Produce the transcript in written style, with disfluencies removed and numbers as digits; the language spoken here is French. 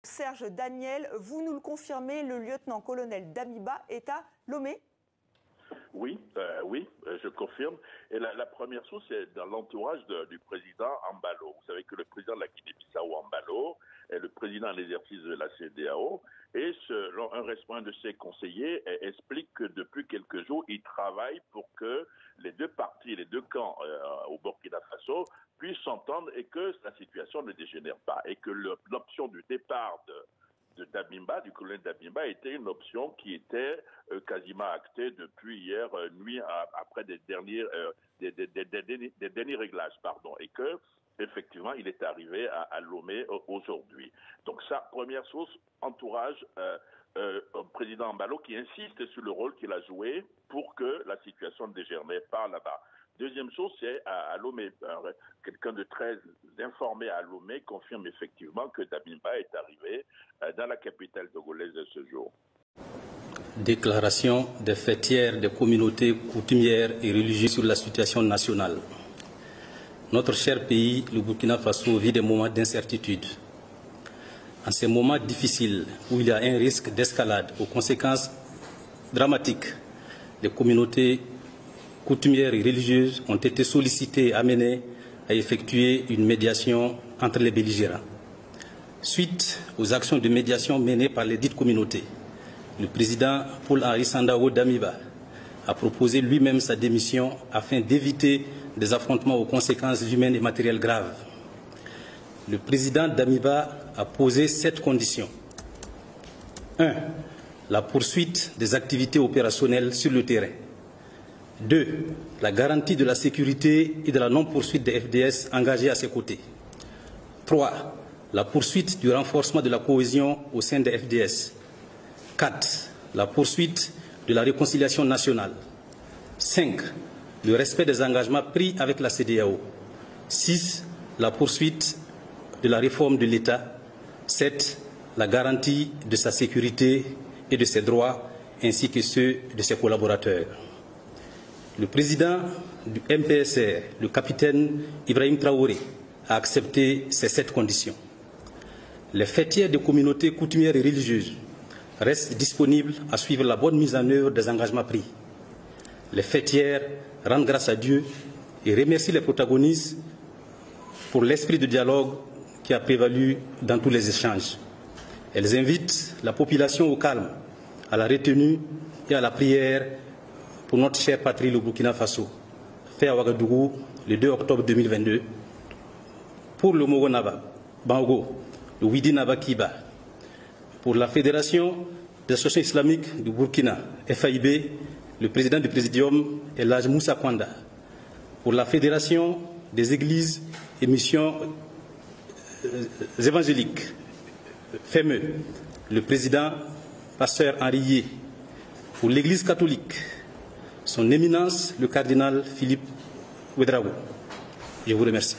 Serge Daniel, vous nous le confirmez, le lieutenant-colonel Damiba est à Lomé? Oui, je confirme. Et la première chose, c'est dans l'entourage du président Embalo. Vous savez que le président de la Guinée-Bissau, Embalo, est le président en exercice de la CEDEAO. Et un responsable de ses conseillers explique que depuis quelques jours, il travaille pour que les deux parties, les deux camps au Burkina Faso puissent s'entendre et que la situation ne dégénère pas. Et que l'option du départ de Damiba, du colonel Damiba, était une option qui était quasiment actée depuis hier nuit après des derniers réglages, et que effectivement il est arrivé à Lomé aujourd'hui. Donc ça, première chose, entourage président Embalo qui insiste sur le rôle qu'il a joué pour que la situation ne dégénère pas là-bas. Deuxième chose, c'est à Lomé. Quelqu'un de très informé à Lomé confirme effectivement que Damiba est arrivé dans la capitale togolaise de ce jour. Déclaration des fêtières des communautés coutumières et religieuses sur la situation nationale. Notre cher pays, le Burkina Faso, vit des moments d'incertitude. En ces moments difficiles où il y a un risque d'escalade aux conséquences dramatiques, les communautés coutumières et religieuses ont été sollicitées et amenées à effectuer une médiation entre les belligérants. Suite aux actions de médiation menées par les dites communautés, le président Paul-Henri Sandaogo Damiba a proposé lui-même sa démission afin d'éviter des affrontements aux conséquences humaines et matérielles graves. Le président Damiba a posé 7 conditions. 1. La poursuite des activités opérationnelles sur le terrain. 2. La garantie de la sécurité et de la non-poursuite des FDS engagés à ses côtés. 3. La poursuite du renforcement de la cohésion au sein des FDS. 4. La poursuite de la réconciliation nationale. 5. Le respect des engagements pris avec la CEDEAO. 6. La poursuite de la réforme de l'État. 7. La garantie de sa sécurité et de ses droits, ainsi que ceux de ses collaborateurs. Le président du MPSR, le capitaine Ibrahim Traoré, a accepté ces 7 conditions. Les fêtières des communautés coutumières et religieuses restent disponibles à suivre la bonne mise en œuvre des engagements pris. Les fêtières rendent grâce à Dieu et remercient les protagonistes pour l'esprit de dialogue qui a prévalu dans tous les échanges. Elles invitent la population au calme, à la retenue et à la prière pour notre chère patrie, le Burkina Faso, fait à Ouagadougou le 2 octobre 2022, pour le Mogo Naba, Bango, le Widi Naba Kiba, pour la Fédération des associations islamiques du Burkina, FAIB, le président du Présidium est l'Haj Moussa Kwanda, pour la Fédération des églises et missions évangéliques, FEME, le président pasteur Henri Yé, pour l'Église catholique, son éminence, le cardinal Philippe Ouedraogo. Je vous remercie.